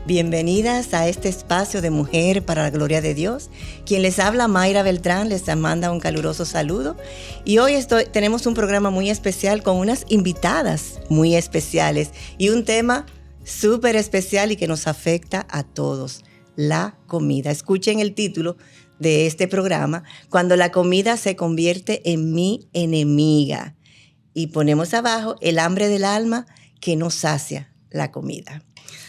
Bienvenidas a este espacio de Mujer para la Gloria de Dios. Quien les habla, Mayra Beltrán, les manda un caluroso saludo. Y hoy tenemos un programa muy especial con unas invitadas muy especiales y un tema súper especial y que nos afecta a todos, la comida. Escuchen el título de este programa, Cuando la comida se convierte en mi enemiga. Y ponemos abajo el hambre del alma que nos sacia la comida.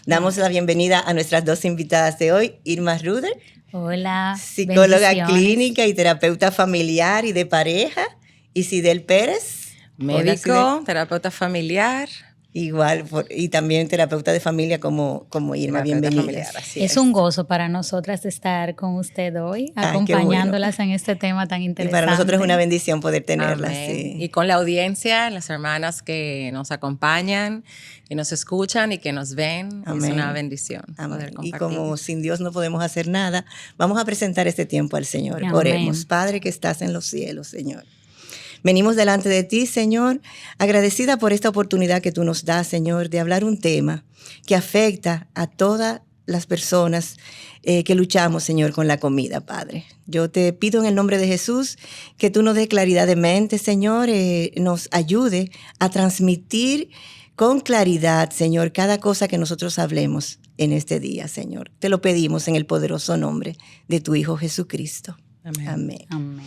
Damos la bienvenida a nuestras dos invitadas de hoy, Irma Ruder. Hola, psicóloga clínica y terapeuta familiar y de pareja. Y Sidel Pérez. Médico, Hola, terapeuta familiar. Igual, y también terapeuta de familia como Irma. Bienvenida. Es un gozo para nosotras estar con usted hoy, acompañándolas en este tema tan interesante. Y para nosotros es una bendición poder tenerlas. Sí. Y con la audiencia, las hermanas que nos acompañan, que nos escuchan y que nos ven, Amén. Es una bendición poder compartir. Y como sin Dios no podemos hacer nada, vamos a presentar este tiempo al Señor. Amén. Oremos. Padre que estás en los cielos, Señor. Venimos delante de ti, Señor, agradecida por esta oportunidad que tú nos das, Señor, de hablar un tema que afecta a todas las personas que luchamos, Señor, con la comida, Padre. Yo te pido en el nombre de Jesús que tú nos des claridad de mente, Señor, nos ayude a transmitir con claridad, Señor, cada cosa que nosotros hablemos en este día, Señor. Te lo pedimos en el poderoso nombre de tu Hijo Jesucristo. Amén. Amén.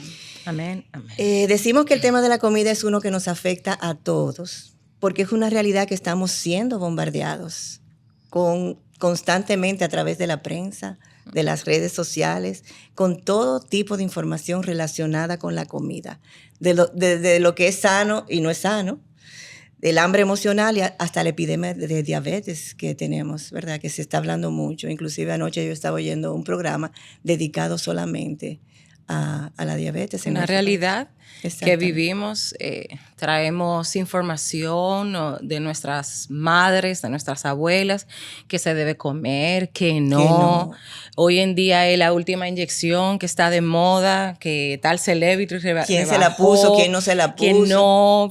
Amén. Amén. Decimos que el tema de la comida es uno que nos afecta a todos, porque es una realidad que estamos siendo bombardeados constantemente a través de la prensa, de las redes sociales, con todo tipo de información relacionada con la comida, de lo que es sano y no es sano, del hambre emocional y hasta la epidemia de diabetes que tenemos, ¿verdad? Que se está hablando mucho. Inclusive anoche yo estaba oyendo un programa dedicado solamente a la diabetes. Una realidad que vivimos, traemos información de nuestras madres, de nuestras abuelas, que se debe comer, que no. Hoy en día es la última inyección que está de moda, que tal celebrity ¿Quién se la puso? ¿Quién no se la puso? Que no,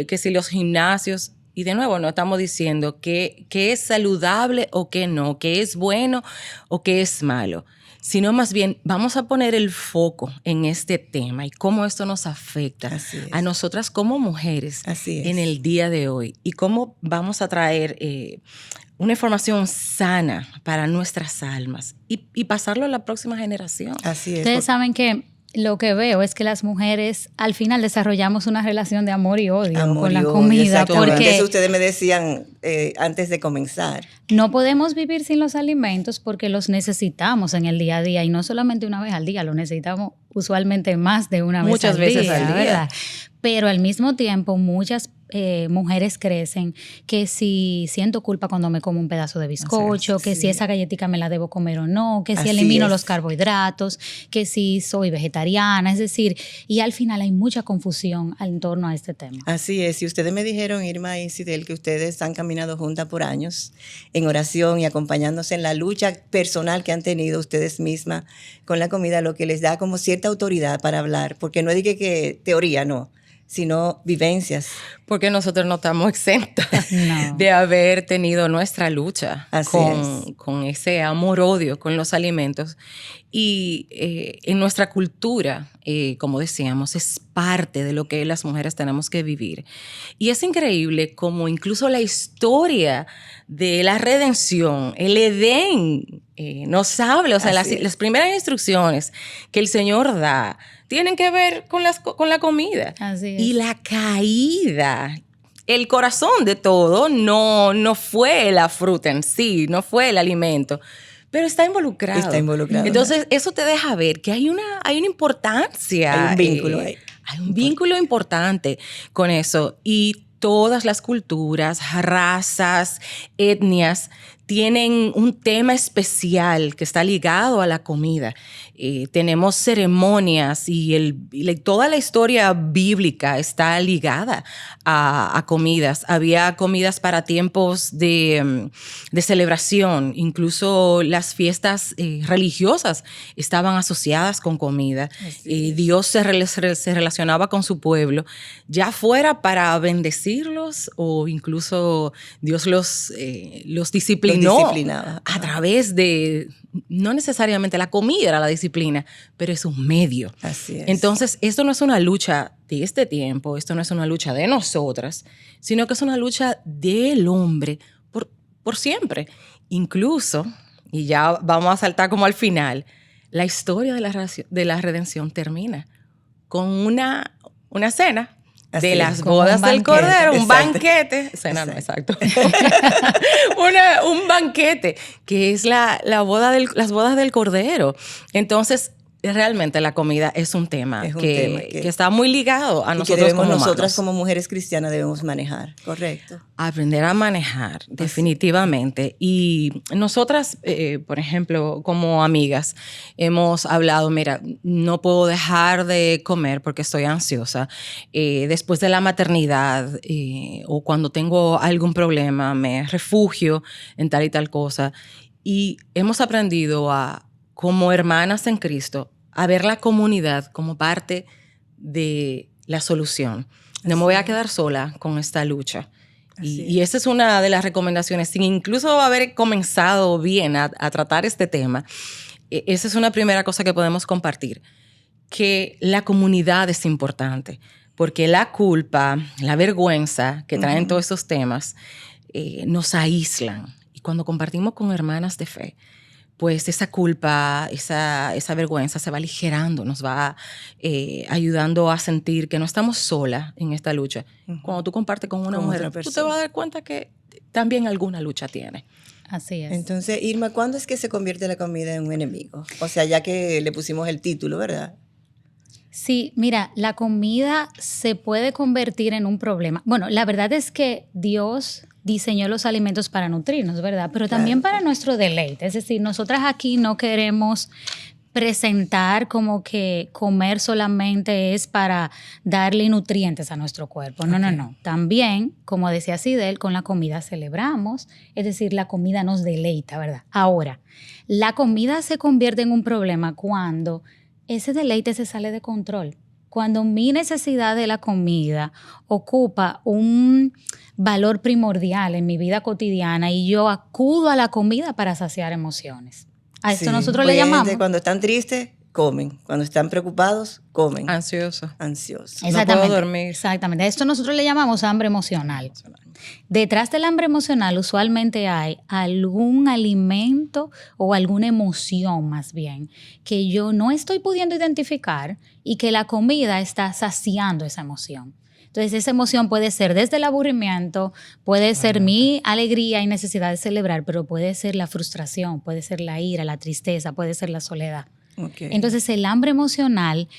que si los gimnasios. Y de nuevo, no estamos diciendo que es saludable o que no, que es bueno o que es malo, sino más bien vamos a poner el foco en este tema y cómo esto nos afecta a nosotras como mujeres en el día de hoy y cómo vamos a traer una información sana para nuestras almas y pasarlo a la próxima generación. Así es. Ustedes saben que lo que veo es que las mujeres al final desarrollamos una relación de amor y odio con la comida. Porque eso ustedes me decían antes de comenzar. No podemos vivir sin los alimentos porque los necesitamos en el día a día y no solamente una vez al día, lo necesitamos usualmente más de una vez al día. Muchas veces al día. ¿Verdad? Pero al mismo tiempo muchas mujeres crecen que si siento culpa cuando me como un pedazo de bizcocho, que si esa galletita me la debo comer o no, que si elimino los carbohidratos, que si soy vegetariana, es decir, y al final hay mucha confusión en torno a este tema. Así es, y ustedes me dijeron, Irma y Sidel, que ustedes han caminado juntas por años en oración y acompañándose en la lucha personal que han tenido ustedes mismas con la comida, lo que les da como cierta autoridad para hablar, porque no digo que teoría, no, sino vivencias. Porque nosotros no estamos exentas de haber tenido nuestra lucha con ese amor-odio con los alimentos. Y en nuestra cultura, como decíamos, es parte de lo que las mujeres tenemos que vivir. Y es increíble como incluso la historia de la redención, el Edén, nos habla, o sea, las primeras instrucciones que el Señor da tienen que ver con la comida. Así es. Y la caída, el corazón de todo no fue la fruta en sí, no fue el alimento, pero está involucrado. Está involucrado. Entonces, eso te deja ver que hay una importancia. Hay un vínculo ahí. Hay un vínculo importante con eso. Y todas las culturas, razas, etnias tienen un tema especial que está ligado a la comida. Tenemos ceremonias y toda la historia bíblica está ligada a comidas. Había comidas para tiempos de celebración. Incluso las fiestas religiosas estaban asociadas con comida. Dios se relacionaba con su pueblo, ya fuera para bendecirlos o incluso Dios los disciplinaba disciplinaba. A través de, no necesariamente la comida era la disciplina, pero es un medio. Así es. Entonces, esto no es una lucha de este tiempo, esto no es una lucha de nosotras, sino que es una lucha del hombre por siempre. Incluso, y ya vamos a saltar como al final, la historia de la redención termina con una cena. Así de es, las bodas del Cordero, un exacto. banquete. Cena, no, exacto. Un banquete, que es las bodas del Cordero. Entonces, realmente la comida es un tema, que está muy ligado a nosotros que como humanos. nosotras como mujeres cristianas debemos manejar, correcto. Aprender a manejar, definitivamente. Y nosotras, por ejemplo, como amigas, hemos hablado, mira, no puedo dejar de comer porque estoy ansiosa. Después de la maternidad o cuando tengo algún problema, me refugio en tal y tal cosa. Y hemos aprendido como hermanas en Cristo, a ver la comunidad como parte de la solución. No me voy a quedar sola con esta lucha. Y esa es una de las recomendaciones, sin incluso haber comenzado bien a tratar este tema. Esa es una primera cosa que podemos compartir, que la comunidad es importante, porque la culpa, la vergüenza que traen todos esos temas nos aíslan. Y cuando compartimos con hermanas de fe, pues esa culpa, esa vergüenza se va aligerando, nos va ayudando a sentir que no estamos solas en esta lucha. Cuando tú compartes con una mujer, tú te vas a dar cuenta que también alguna lucha tiene. Así es. Entonces, Irma, ¿cuándo es que se convierte la comida en un enemigo? O sea, ya que le pusimos el título, ¿verdad? Sí, mira, la comida se puede convertir en un problema. Bueno, la verdad es que Dios diseñó los alimentos para nutrirnos, ¿verdad? Pero también para nuestro deleite. Es decir, nosotras aquí no queremos presentar como que comer solamente es para darle nutrientes a nuestro cuerpo. No, no. También, como decía Sidel, con la comida celebramos, es decir, la comida nos deleita, ¿verdad? Ahora, la comida se convierte en un problema cuando ese deleite se sale de control. Cuando mi necesidad de la comida ocupa un valor primordial en mi vida cotidiana y yo acudo a la comida para saciar emociones. A esto nosotros le llamamos... Cuando están tristes, comen. Cuando están preocupados, comen. Ansiosos. Exactamente. No puedo dormir. Exactamente. A esto nosotros le llamamos hambre emocional. Detrás del hambre emocional usualmente hay algún alimento o alguna emoción más bien que yo no estoy pudiendo identificar y que la comida está saciando esa emoción. Entonces esa emoción puede ser desde el aburrimiento, puede ser mi alegría y necesidad de celebrar, pero puede ser la frustración, puede ser la ira, la tristeza, puede ser la soledad. Entonces el hambre emocional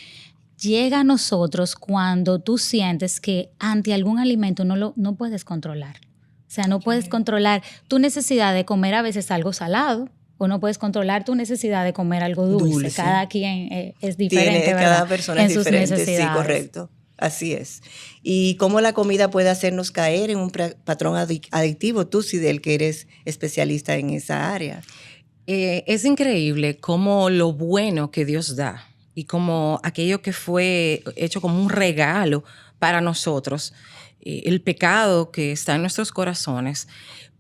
llega a nosotros cuando tú sientes que ante algún alimento no puedes controlar. O sea, no puedes controlar tu necesidad de comer a veces algo salado o no puedes controlar tu necesidad de comer algo dulce. Cada quien es diferente, ¿verdad? Cada persona es diferente, sí, correcto. Así es. ¿Y cómo la comida puede hacernos caer en un patrón adictivo? Tú, Sidel, que eres especialista en esa área. Es increíble cómo lo bueno que Dios da y como aquello que fue hecho como un regalo para nosotros, el pecado que está en nuestros corazones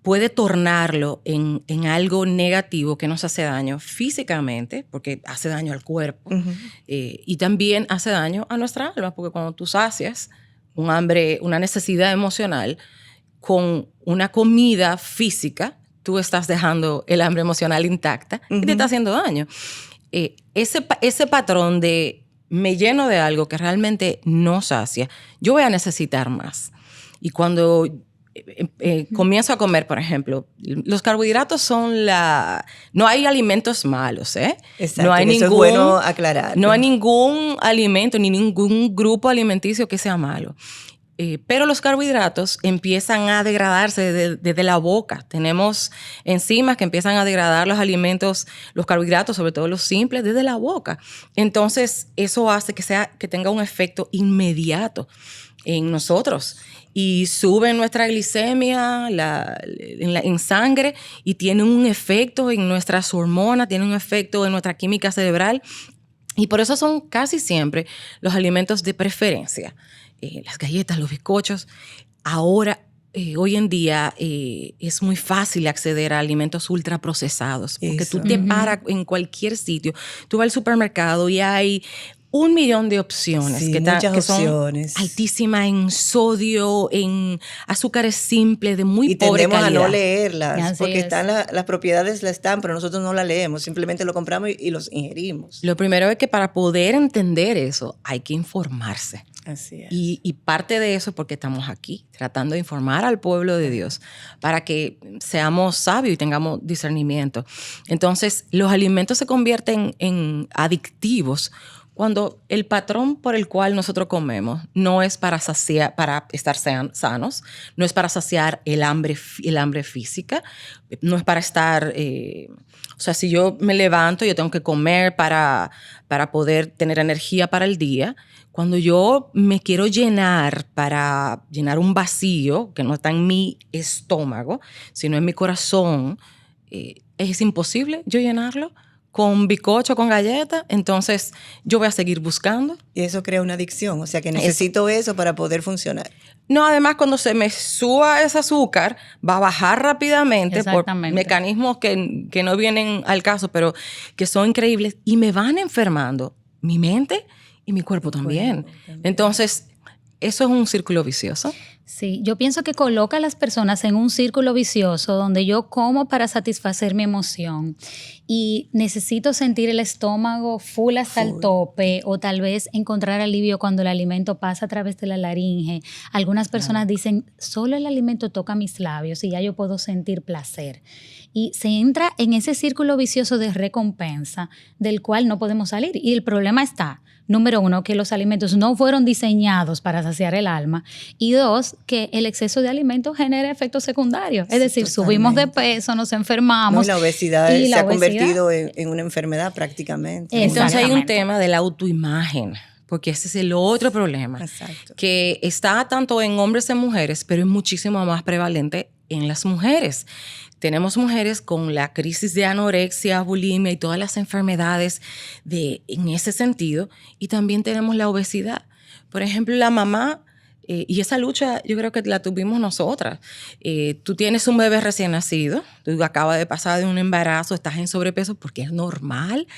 puede tornarlo en algo negativo que nos hace daño físicamente, porque hace daño al cuerpo, y también hace daño a nuestra alma, porque cuando tú sacias un hambre, una necesidad emocional con una comida física, tú estás dejando el hambre emocional intacta y te está haciendo daño. Ese patrón de me lleno de algo que realmente no sacia, yo voy a necesitar más. Y cuando comienzo a comer, por ejemplo, los carbohidratos son no hay alimentos malos, ¿eh? Exacto, no hay eso es bueno aclarar. No hay ningún alimento ni ningún grupo alimenticio que sea malo. Pero los carbohidratos empiezan a degradarse desde la boca. Tenemos enzimas que empiezan a degradar los alimentos, los carbohidratos, sobre todo los simples, desde la boca. Entonces, eso hace que tenga un efecto inmediato en nosotros y sube nuestra glicemia en sangre y tiene un efecto en nuestras hormonas, tiene un efecto en nuestra química cerebral. Y por eso son casi siempre los alimentos de preferencia. Las galletas, los bizcochos. Ahora, hoy en día es muy fácil acceder a alimentos ultraprocesados, porque tú te paras en cualquier sitio, tú vas al supermercado y hay 1 millón de opciones, sí, que son opciones altísimas en sodio, en azúcares simples, de muy pobre calidad. Y tendemos a no leerlas, Así porque es. están las propiedades están, pero nosotros no las leemos, simplemente lo compramos y los ingerimos. Lo primero es que para poder entender eso hay que informarse. Así es. Y parte de eso es porque estamos aquí, tratando de informar al pueblo de Dios para que seamos sabios y tengamos discernimiento. Entonces, los alimentos se convierten en adictivos cuando el patrón por el cual nosotros comemos no es para estar sanos, no es para saciar el hambre física, no es para estar... o sea, si yo me levanto, yo tengo que comer para poder tener energía para el día. Cuando yo me quiero llenar para llenar un vacío que no está en mi estómago, sino en mi corazón, es imposible yo llenarlo con bizcocho, con galleta, entonces yo voy a seguir buscando. Y eso crea una adicción, o sea que necesito eso para poder funcionar. No, además cuando se me suba ese azúcar, va a bajar rápidamente por mecanismos que no vienen al caso, pero que son increíbles y me van enfermando mi mente y mi cuerpo también. Entonces, eso es un círculo vicioso. Sí, yo pienso que coloca a las personas en un círculo vicioso donde yo como para satisfacer mi emoción y necesito sentir el estómago full hasta el tope o tal vez encontrar alivio cuando el alimento pasa a través de la laringe. Algunas personas dicen, solo el alimento toca mis labios y ya yo puedo sentir placer. Y se entra en ese círculo vicioso de recompensa del cual no podemos salir. Y el problema está, número 1, que los alimentos no fueron diseñados para saciar el alma. Y 2, que el exceso de alimentos genera efectos secundarios. Es decir, subimos de peso, nos enfermamos. No, la obesidad se ha convertido en una enfermedad prácticamente. Entonces hay un tema de la autoimagen, porque ese es el otro problema. Exacto. Que está tanto en hombres y en mujeres, pero es muchísimo más prevalente en las mujeres. Tenemos mujeres con la crisis de anorexia, bulimia y todas las enfermedades en ese sentido. Y también tenemos la obesidad. Por ejemplo, la mamá, y esa lucha yo creo que la tuvimos nosotras. Tú tienes un bebé recién nacido, tú acabas de pasar de un embarazo, estás en sobrepeso porque es normal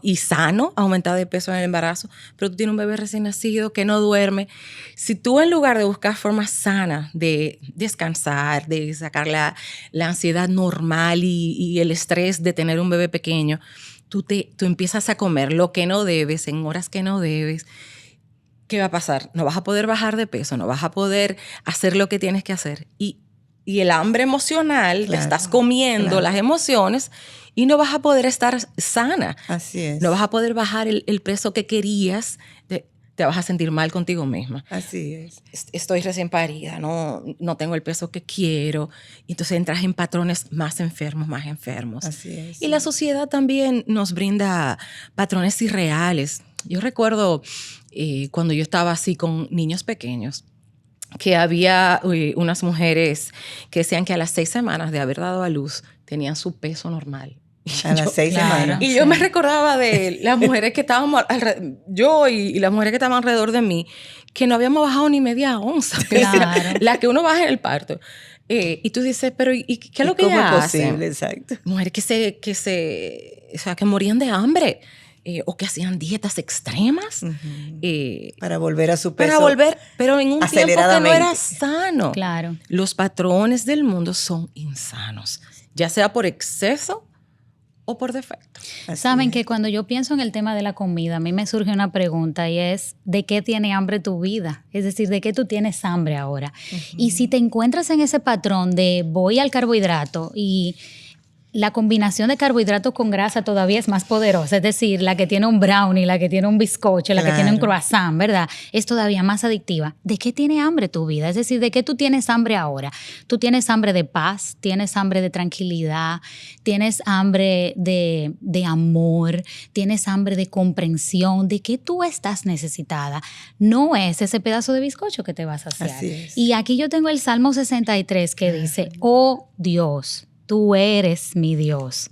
y sano aumentar de peso en el embarazo, pero tú tienes un bebé recién nacido que no duerme. Si tú en lugar de buscar formas sanas de descansar, de sacar la ansiedad normal y el estrés de tener un bebé pequeño, tú empiezas a comer lo que no debes en horas que no debes, ¿qué va a pasar? No vas a poder bajar de peso, no vas a poder hacer lo que tienes que hacer. Y el hambre emocional, le estás comiendo las emociones y no vas a poder estar sana. Así es. No vas a poder bajar el peso que querías, te vas a sentir mal contigo misma. Así es. Estoy recién parida, no tengo el peso que quiero. Y entonces entras en patrones más enfermos. Así es. Y la sociedad también nos brinda patrones irreales. Yo recuerdo cuando yo estaba así con niños pequeños, que había unas mujeres que decían que a las 6 semanas de haber dado a luz tenían su peso normal. A las 6 semanas. Y yo me recordaba de las mujeres que estábamos, yo y las mujeres que estaban alrededor de mí, que no habíamos bajado ni media onza. Claro. La que uno baja en el parto. Y tú dices, pero ¿y qué es lo que ellas hacen? ¿Cómo es posible? Exacto. Mujeres que morían de hambre. O que hacían dietas extremas. Para volver a su peso. Para volver, pero en un tiempo que no era sano. Claro. Los patrones del mundo son insanos, ya sea por exceso o por defecto. Saben que cuando yo pienso en el tema de la comida, a mí me surge una pregunta y es, ¿de qué tiene hambre tu vida? Es decir, ¿de qué tú tienes hambre ahora? Y si te encuentras en ese patrón de voy al carbohidrato y la combinación de carbohidratos con grasa todavía es más poderosa, es decir, la que tiene un brownie, la que tiene un bizcocho, la que tiene un croissant, ¿verdad? Es todavía más adictiva. ¿De qué tiene hambre tu vida? Es decir, ¿de qué tú tienes hambre ahora? Tú tienes hambre de paz, tienes hambre de tranquilidad, tienes hambre de amor, tienes hambre de comprensión. ¿De qué tú estás necesitada? No es ese pedazo de bizcocho que te vas a hacer. Así es. Y aquí yo tengo el Salmo 63 que dice, oh Dios, tú eres mi Dios.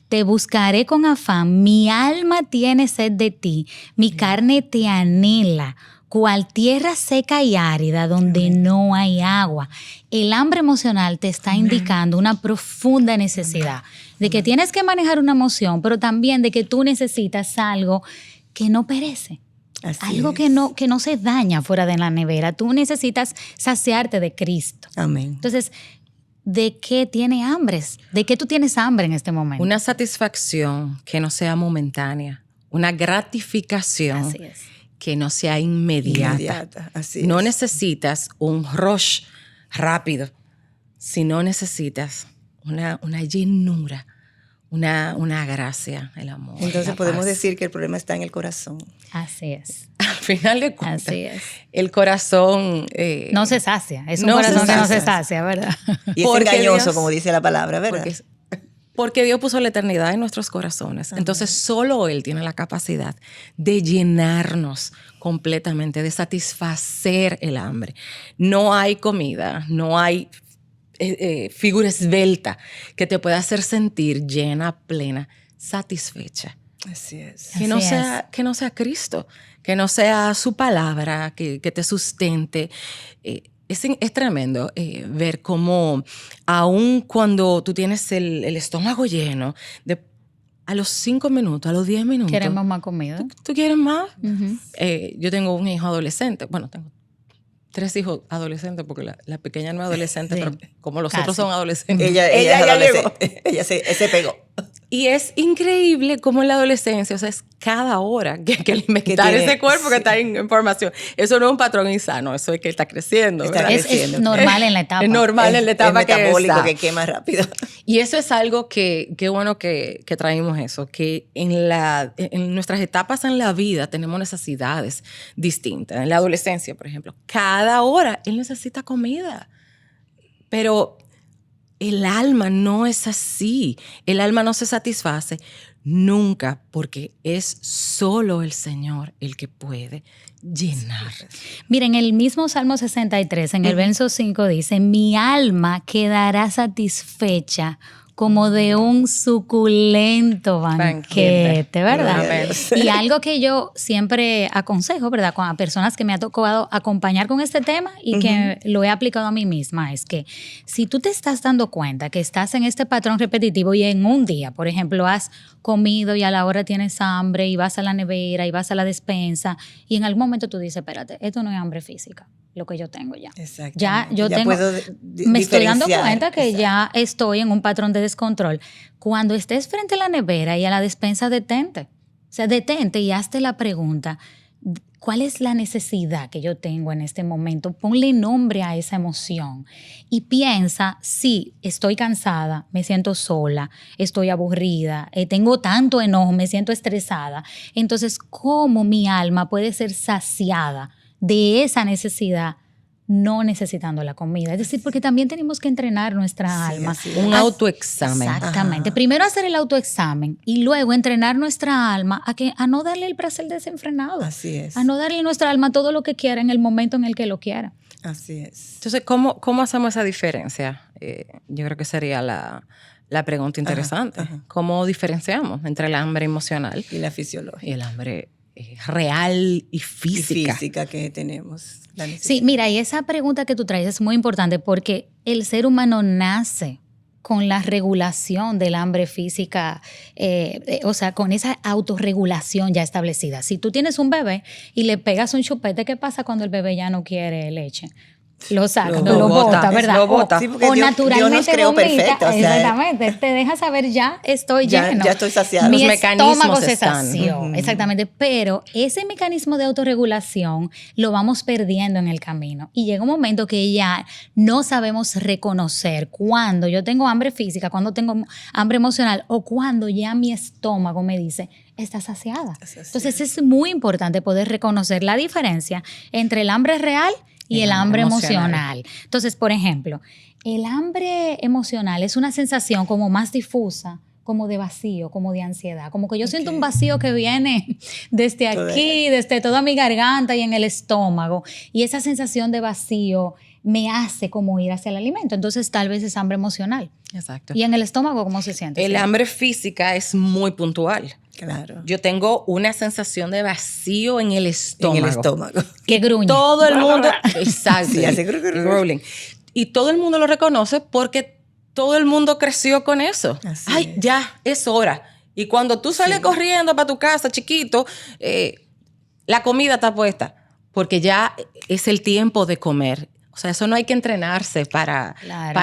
Te buscaré con afán. Mi alma tiene sed de ti. Mi carne te anhela cual tierra seca y árida donde no hay agua. El hambre emocional te está indicando una profunda necesidad de que tienes que manejar una emoción, pero también de que tú necesitas algo que no perece. Algo que no se daña fuera de la nevera. Tú necesitas saciarte de Cristo. Amén. Entonces, ¿de qué tiene hambre? ¿De qué tú tienes hambre en este momento? Una satisfacción que no sea momentánea. Una gratificación que no sea inmediata. Así es. No necesitas un rush rápido, sino necesitas una llenura, una gracia, el amor. Entonces podemos decir que el problema está en el corazón. Así es. Al final de cuentas, Así es. el corazón no se sacia. Es un corazón que no se sacia, ¿verdad? Y es engañoso, como dice la palabra, ¿verdad? Porque Dios puso la eternidad en nuestros corazones. Ajá. Entonces solo Él tiene la capacidad de llenarnos completamente, de satisfacer el hambre. No hay comida, no hay figura esbelta que te pueda hacer sentir llena, plena, satisfecha. Así es. Que no sea Cristo, que no sea su palabra, que te sustente. Es tremendo ver cómo aun cuando tú tienes el estómago lleno, a los 5 minutos, a los 10 minutos... Queremos más comida. ¿Tú quieres más? Uh-huh. Yo tengo un hijo adolescente. Bueno, tengo 3 hijos adolescentes porque la pequeña no es adolescente, pero como los otros son adolescentes. Ella es adolescente. Ella se pegó. Y es increíble cómo en la adolescencia, o sea, es cada hora que hay que alimentar ese cuerpo que está en formación. Eso no es un patrón insano, eso es que está creciendo. Es normal en la etapa. Es normal en la etapa es metabólico que quema rápido. Y eso es algo que bueno que traímos eso, que en nuestras etapas en la vida tenemos necesidades distintas. En la adolescencia, por ejemplo, cada hora él necesita comida. Pero el alma no es así. El alma no se satisface nunca porque es solo el Señor el que puede llenar. Miren, el mismo Salmo 63, en el verso 5 dice, mi alma quedará satisfecha como de un suculento banquete, ¿verdad? Y algo que yo siempre aconsejo, ¿verdad? A personas que me ha tocado acompañar con este tema y que lo he aplicado a mí misma, es que si tú te estás dando cuenta que estás en este patrón repetitivo y en un día, por ejemplo, has comido y a la hora tienes hambre y vas a la nevera y vas a la despensa y en algún momento tú dices, espérate, esto no es hambre física, lo que yo tengo ya. Ya yo tengo, me estoy dando cuenta que ya estoy en un patrón de descontrol. Cuando estés frente a la nevera y a la despensa, detente. O sea, detente y hazte la pregunta, ¿cuál es la necesidad que yo tengo en este momento? Ponle nombre a esa emoción y piensa, sí, estoy cansada, me siento sola, estoy aburrida, tengo tanto enojo, me siento estresada. Entonces, ¿cómo mi alma puede ser saciada de esa necesidad, no necesitando la comida? Es decir, porque también tenemos que entrenar nuestra alma. Un autoexamen. Exactamente. Primero hacer el autoexamen y luego entrenar nuestra alma a no darle el placer desenfrenado. Así es. A no darle a nuestra alma todo lo que quiera en el momento en el que lo quiera. Así es. Entonces, ¿cómo hacemos esa diferencia? Yo creo que sería la pregunta interesante. Ajá. ¿Cómo diferenciamos entre el hambre emocional y la fisiológica? Y el hambre real y física. Y física que tenemos. Sí, mira, y esa pregunta que tú traes es muy importante porque el ser humano nace con la regulación del hambre física, o sea, con esa autorregulación ya establecida. Si tú tienes un bebé y le pegas un chupete, ¿qué pasa cuando el bebé ya no quiere leche? Lo saca, lo bota, ¿verdad? Lo bota. Sí, o naturalmente Dios nos creó perfecto. O sea, exactamente. Te deja saber, ya estoy lleno. Ya estoy saciado. Mi estómago se sació. Exactamente. Pero ese mecanismo de autorregulación lo vamos perdiendo en el camino. Y llega un momento que ya no sabemos reconocer cuando yo tengo hambre física, cuando tengo hambre emocional o cuando ya mi estómago me dice, está saciada. Entonces es muy importante poder reconocer la diferencia entre el hambre real y el hambre emocional. Entonces, por ejemplo, el hambre emocional es una sensación como más difusa, como de vacío, como de ansiedad. Como que yo siento un vacío que viene desde aquí, desde toda mi garganta y en el estómago. Y esa sensación de vacío me hace como ir hacia el alimento. Entonces, tal vez es hambre emocional. Exacto. ¿Y en el estómago cómo se siente? El hambre física es muy puntual. Claro. Yo tengo una sensación de vacío en el estómago. En el estómago. Que gruñe. Todo el mundo... Exacto. Sí, hace grueling. Y todo el mundo lo reconoce porque todo el mundo creció con eso. Así Ay, es. ya, es hora. Y cuando tú sales corriendo para tu casa, chiquito, la comida está puesta. Porque ya es el tiempo de comer. O sea, eso no hay que entrenarse para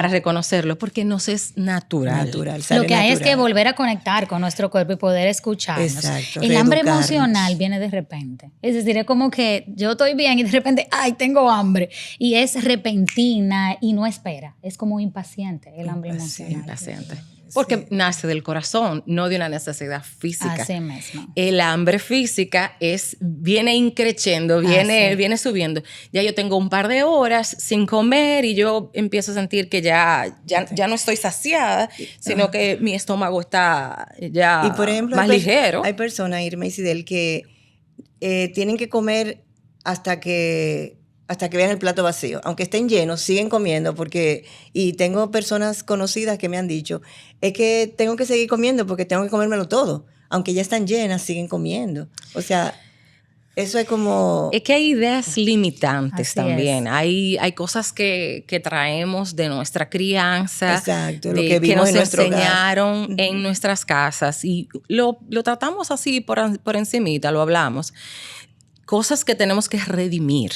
reconocerlo, porque nos es natural. Lo que hay es que volver a conectar con nuestro cuerpo y poder escucharnos. Exacto, el hambre emocional viene de repente. Es decir, es como que yo estoy bien y de repente, ay, tengo hambre. Y es repentina y no espera. Es como impaciente el hambre emocional. Impaciente. Porque nace del corazón, no de una necesidad física. Así mismo. El hambre física viene increciendo, viene subiendo. Ya yo tengo un par de horas sin comer y yo empiezo a sentir que ya no estoy saciada, sino que mi estómago está ya y por ejemplo, más ligero. Hay personas, Irma y Sidel, que tienen que comer hasta que vean el plato vacío. Aunque estén llenos, siguen comiendo y tengo personas conocidas que me han dicho, es que tengo que seguir comiendo porque tengo que comérmelo todo. Aunque ya están llenas, siguen comiendo. O sea, eso es como... Es que hay ideas limitantes Así también. Hay cosas que traemos de nuestra crianza, exacto, lo que nos enseñaron hogar. En nuestras casas. Y lo tratamos así por encimita, lo hablamos. Cosas que tenemos que redimir.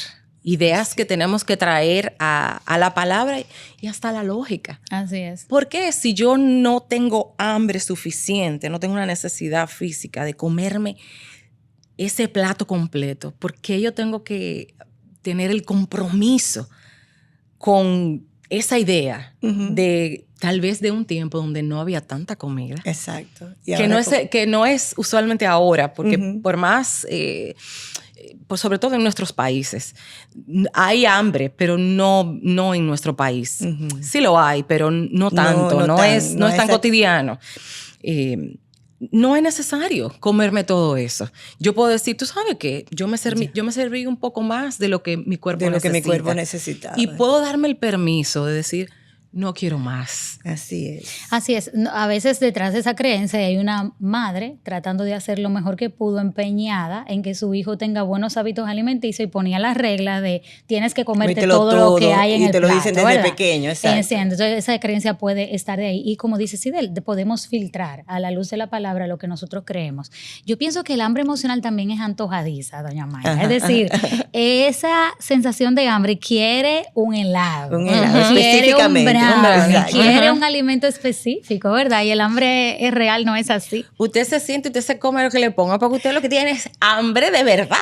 Ideas que tenemos que traer a la palabra y hasta la lógica. Así es. Porque si yo no tengo hambre suficiente, no tengo una necesidad física de comerme ese plato completo, ¿por qué yo tengo que tener el compromiso con esa idea de tal vez de un tiempo donde no había tanta comida? Exacto. Que no es usualmente ahora, porque por más... pues sobre todo en nuestros países, hay hambre, pero no en nuestro país. Sí lo hay, pero no tanto, no es tan cotidiano. No es necesario comerme todo eso. Yo puedo decir, tú sabes qué, yo me serví un poco más de lo que mi cuerpo necesitaba. Y puedo darme el permiso de decir, no quiero más. Así es. Así es. A veces detrás de esa creencia hay una madre tratando de hacer lo mejor que pudo, empeñada en que su hijo tenga buenos hábitos alimenticios y ponía las reglas de tienes que comerte todo lo que hay en el plato. Y te lo dicen desde pequeño, exacto. Entonces esa creencia puede estar de ahí. Y como dice Sidel, podemos filtrar a la luz de la palabra lo que nosotros creemos. Yo pienso que el hambre emocional también es antojadiza, doña Maya. Es decir, esa sensación de hambre quiere un helado. Un helado, específicamente. Quiere un alimento específico, ¿verdad? Y el hambre es real, no es así. Usted se siente, usted se come lo que le ponga, porque usted lo que tiene es hambre de verdad.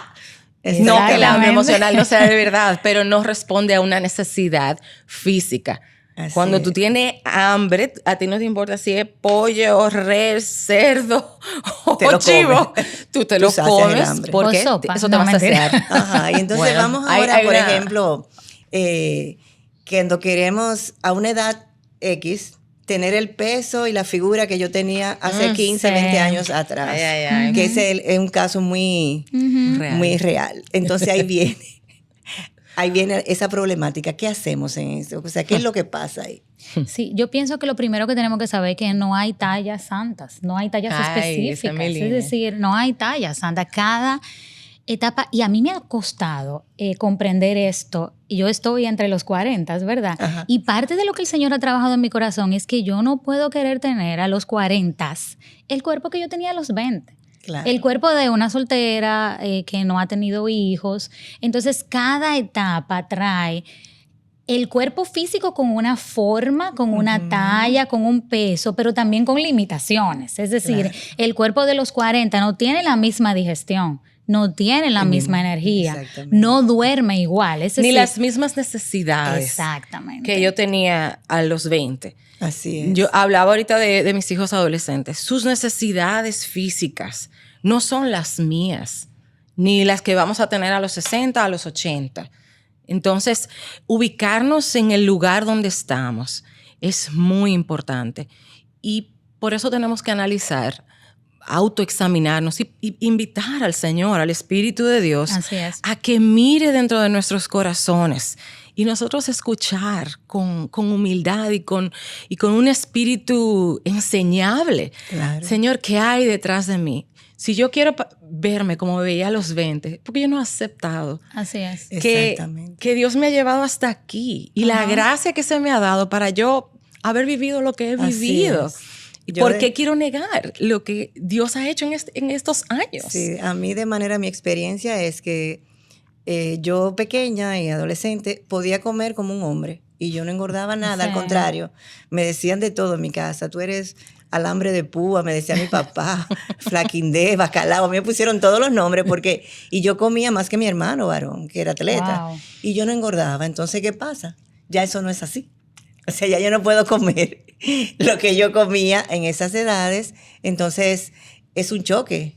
No que el hambre emocional no sea de verdad, pero no responde a una necesidad física. Así Cuando tú tienes hambre, a ti no te importa si es pollo, res, cerdo o chivo. Tú te lo comes porque eso te va a saciar. Ajá, y entonces vamos ahora, por ejemplo, cuando queremos a una edad X tener el peso y la figura que yo tenía hace 15, 20 años atrás, que ese es un caso muy real. Entonces ahí viene esa problemática. ¿Qué hacemos en eso? O sea, ¿qué es lo que pasa ahí? Sí, yo pienso que lo primero que tenemos que saber es que no hay tallas santas, no hay tallas específicas. Es decir, no hay tallas santas. Cada etapa, y a mí me ha costado comprender esto. Yo estoy entre los 40, ¿verdad? Ajá. Y parte de lo que el Señor ha trabajado en mi corazón es que yo no puedo querer tener a los 40 el cuerpo que yo tenía a los 20. Claro. El cuerpo de una soltera que no ha tenido hijos. Entonces, cada etapa trae el cuerpo físico con una forma, con una talla, con un peso, pero también con limitaciones. Es decir, el cuerpo de los 40 no tiene la misma digestión, no tiene la misma energía, no duerme igual. Es decir, ni las mismas necesidades que yo tenía a los 20. Así es. Yo hablaba ahorita de mis hijos adolescentes. Sus necesidades físicas no son las mías, ni las que vamos a tener a los 60, a los 80. Entonces, ubicarnos en el lugar donde estamos es muy importante. Y por eso tenemos que analizar, autoexaminarnos y invitar al Señor, al Espíritu de Dios, a que mire dentro de nuestros corazones y nosotros escuchar con humildad y con un espíritu enseñable. Claro. Señor, ¿qué hay detrás de mí? Si yo quiero verme como me veía a los 20, porque yo no he aceptado. Así es. Que Dios me ha llevado hasta aquí. Y la gracia que se me ha dado para yo haber vivido lo que he vivido. ¿Por qué quiero negar lo que Dios ha hecho en estos años? Sí, a mí mi experiencia es que yo pequeña y adolescente podía comer como un hombre y yo no engordaba nada, al contrario. Me decían de todo en mi casa. Tú eres alambre de púa, me decía mi papá, flaquindé, bacalao. A mí me pusieron todos los nombres y yo comía más que mi hermano varón, que era atleta. Wow. Y yo no engordaba. Entonces, ¿qué pasa? Ya eso no es así. O sea, ya yo no puedo comer lo que yo comía en esas edades. Entonces, es un choque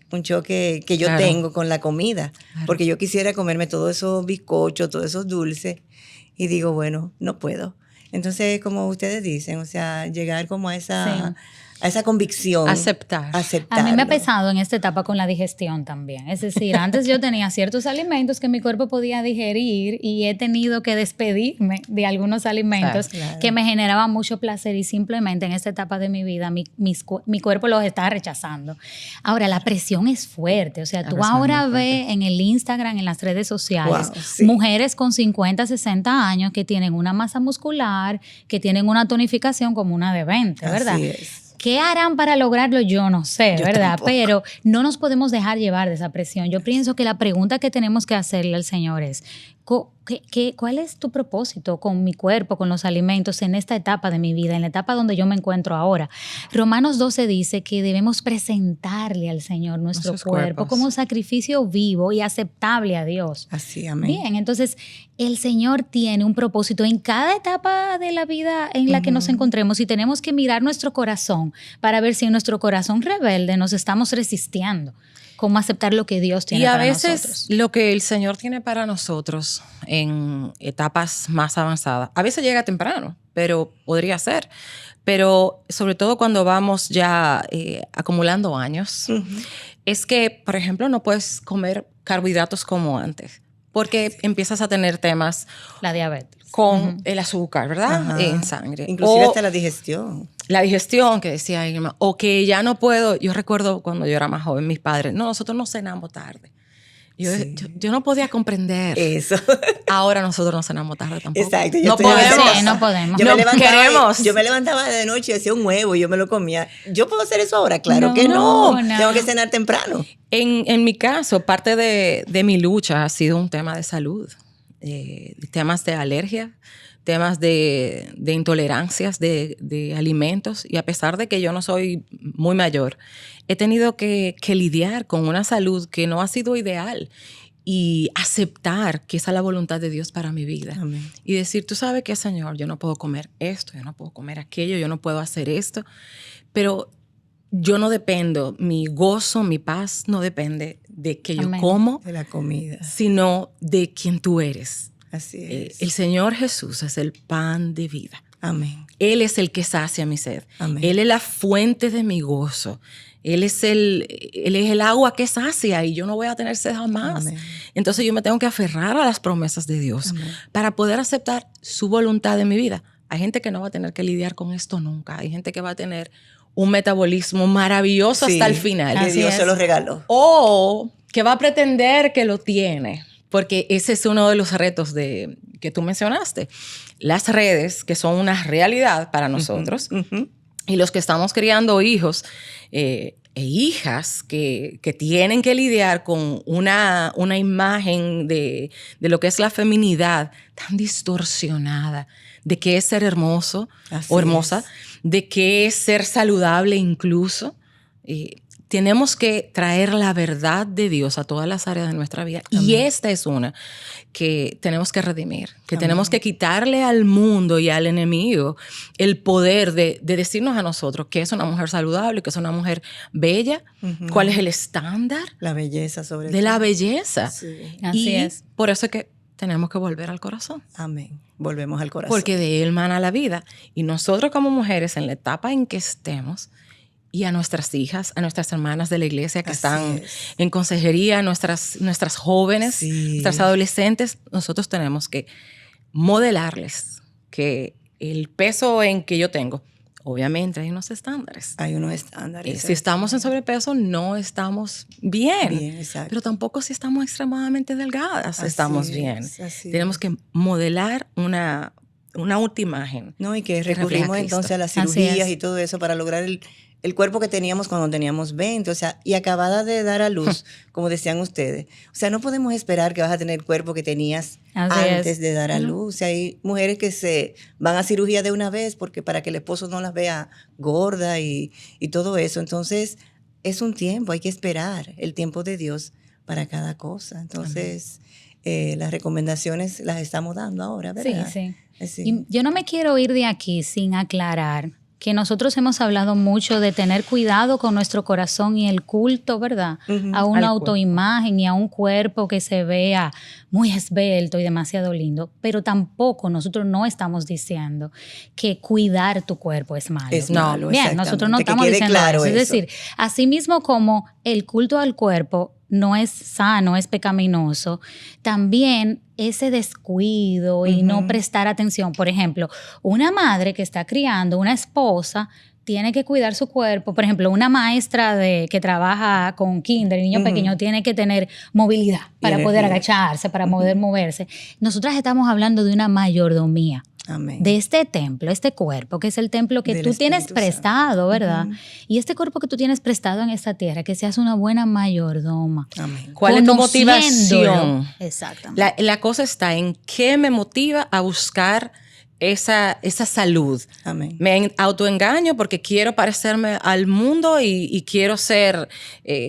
que yo tengo con la comida. Claro. Porque yo quisiera comerme todos esos bizcochos, todos esos dulces. Y digo, bueno, no puedo. Entonces, como ustedes dicen, o sea, llegar como a esa convicción. Aceptar. A mí me ha pesado en esta etapa con la digestión también. Es decir, antes yo tenía ciertos alimentos que mi cuerpo podía digerir y he tenido que despedirme de algunos alimentos que me generaban mucho placer y simplemente en esta etapa de mi vida mi cuerpo los está rechazando. Ahora, la presión es fuerte. O sea, tú ahora ves en el Instagram, en las redes sociales, mujeres con 50, 60 años que tienen una masa muscular, que tienen una tonificación como una de 20, ¿verdad? Así es. ¿Qué harán para lograrlo? Yo no sé, ¿verdad? Tampoco. Pero no nos podemos dejar llevar de esa presión. Yo pienso que la pregunta que tenemos que hacerle al Señor es, ¿cuál es tu propósito con mi cuerpo, con los alimentos en esta etapa de mi vida, en la etapa donde yo me encuentro ahora? Romanos 12 dice que debemos presentarle al Señor nuestro cuerpo como un sacrificio vivo y aceptable a Dios. Así, amén. Bien, entonces el Señor tiene un propósito en cada etapa de la vida en la que nos encontremos y tenemos que mirar nuestro corazón para ver si en nuestro corazón rebelde nos estamos resistiendo. Cómo aceptar lo que Dios tiene para nosotros. Y a veces lo que el Señor tiene para nosotros en etapas más avanzadas, a veces llega temprano, pero podría ser. Pero sobre todo cuando vamos ya acumulando años, es que, por ejemplo, no puedes comer carbohidratos como antes, porque empiezas a tener temas... La diabetes. Con el azúcar, ¿verdad? En sangre. Inclusive hasta la digestión. La digestión, que decía Irma, o que ya no puedo. Yo recuerdo cuando yo era más joven, mis padres, nosotros no cenamos tarde. Yo no podía comprender eso. Ahora nosotros no cenamos tarde tampoco. Exacto. No podemos. Yo me levantaba de noche y hacía un huevo y yo me lo comía. ¿Yo puedo hacer eso ahora? Claro que no. Tengo que cenar temprano. En mi caso, parte de mi lucha ha sido un tema de salud. Temas de alergia, temas de intolerancias de alimentos, y a pesar de que yo no soy muy mayor, he tenido que lidiar con una salud que no ha sido ideal y aceptar que esa es la voluntad de Dios para mi vida. Amén. Y decir, tú sabes qué, Señor, yo no puedo comer esto, yo no puedo comer aquello, yo no puedo hacer esto, pero yo no dependo, mi gozo, mi paz no depende de que yo como, de la comida, sino de quien tú eres. Así es. El Señor Jesús es el pan de vida. Amén. Él es el que sacia mi sed. Amén. Él es la fuente de mi gozo. Él es el agua que sacia y yo no voy a tener sed jamás. Amén. Entonces yo me tengo que aferrar a las promesas de Dios. Amén. Para poder aceptar su voluntad en mi vida. Hay gente que no va a tener que lidiar con esto nunca. Hay gente que va a tener un metabolismo maravilloso hasta el final. Que Dios se lo regaló. O que va a pretender que lo tiene. Porque ese es uno de los retos que tú mencionaste. Las redes, que son una realidad para nosotros, y los que estamos criando hijos e hijas que tienen que lidiar con una imagen de lo que es la feminidad tan distorsionada, de qué es ser hermoso o hermosa, de qué es ser saludable incluso. Tenemos que traer la verdad de Dios a todas las áreas de nuestra vida. Amén. Y esta es una que tenemos que redimir, que Amén. Tenemos que quitarle al mundo y al enemigo el poder de decirnos a nosotros qué es una mujer saludable, qué es una mujer bella, cuál es el estándar. La belleza sobre todo. De la belleza. Sí. Así es. Por eso es que tenemos que volver al corazón. Amén. Volvemos al corazón. Porque de él mana la vida. Y nosotros como mujeres, en la etapa en que estemos, y a nuestras hijas, a nuestras hermanas de la iglesia que están en consejería, nuestras jóvenes, nuestras adolescentes, nosotros tenemos que modelarles que el peso en que yo tengo Obviamente hay unos estándares. Hay unos estándares. Si estamos en sobrepeso, no estamos bien. Exacto. Pero tampoco si estamos extremadamente delgadas, estamos bien. Tenemos que modelar una autoimagen. No, y que recurrimos entonces a las cirugías y todo eso para lograr el cuerpo que teníamos cuando teníamos 20, o sea, y acabada de dar a luz, como decían ustedes. O sea, no podemos esperar que vas a tener el cuerpo que tenías antes de dar a luz. O sea, hay mujeres que se van a cirugía de una vez porque para que el esposo no las vea gorda y todo eso. Entonces, es un tiempo, hay que esperar el tiempo de Dios para cada cosa. Entonces, las recomendaciones las estamos dando ahora, ¿verdad? Sí. Y yo no me quiero ir de aquí sin aclarar que nosotros hemos hablado mucho de tener cuidado con nuestro corazón y el culto, ¿verdad? A una autoimagen y a un cuerpo que se vea muy esbelto y demasiado lindo, pero tampoco nosotros no estamos diciendo que cuidar tu cuerpo es malo. Es malo, bien, nosotros no estamos diciendo claro eso. Es decir, así mismo como el culto al cuerpo no es sano, es pecaminoso, también ese descuido y no prestar atención. Por ejemplo, una madre que está criando, una esposa, tiene que cuidar su cuerpo. Por ejemplo, una maestra que trabaja con kinder y niños pequeños tiene que tener movilidad para poder agacharse, para poder moverse. Nosotras estamos hablando de una mayordomía. Amén. De este templo, este cuerpo, que es el templo que tú tienes prestado, ¿verdad? Y este cuerpo que tú tienes prestado en esta tierra, que seas una buena mayordoma. Amén. ¿Cuál es tu motivación? Exactamente. La cosa está en qué me motiva a buscar esa salud. Amén. Me autoengaño porque quiero parecerme al mundo y quiero ser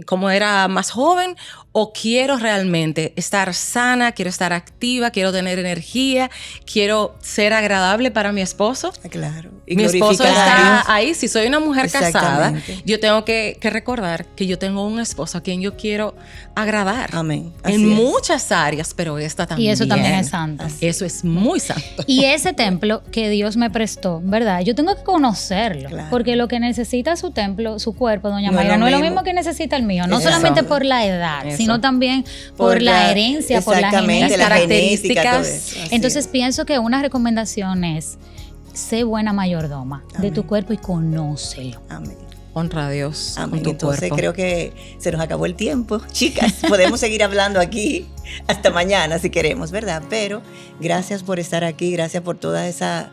como era más joven, o quiero realmente estar sana, quiero estar activa, quiero tener energía, quiero ser agradable para mi esposo. Claro. Y mi esposo está ahí. Si soy una mujer casada, yo tengo que recordar que yo tengo un esposo a quien yo quiero agradar. Amén. En muchas áreas, pero esta también. Y eso también es santo. Eso es muy santo. Y ese templo que Dios me prestó, ¿verdad? Yo tengo que conocerlo. Claro. Porque lo que necesita su templo, su cuerpo, doña Mayra, no es lo mismo que necesita el mío. No solamente por la edad, sino también por la herencia, por la genética, las características. Entonces pienso que una recomendación es: sé buena mayordoma de tu cuerpo y conócelo. Amén. Honra a Dios. Amén. Con tu Entonces cuerpo. creo que se nos acabó el tiempo. Chicas, podemos seguir hablando aquí hasta mañana si queremos, ¿verdad? Pero gracias por estar aquí, gracias por toda esa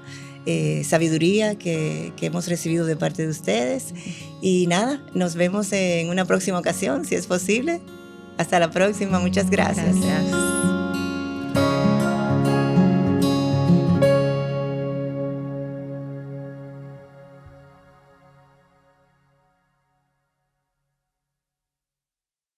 sabiduría que hemos recibido de parte de ustedes. Y nada, nos vemos en una próxima ocasión, si es posible. Hasta la próxima. Muchas gracias. Gracias.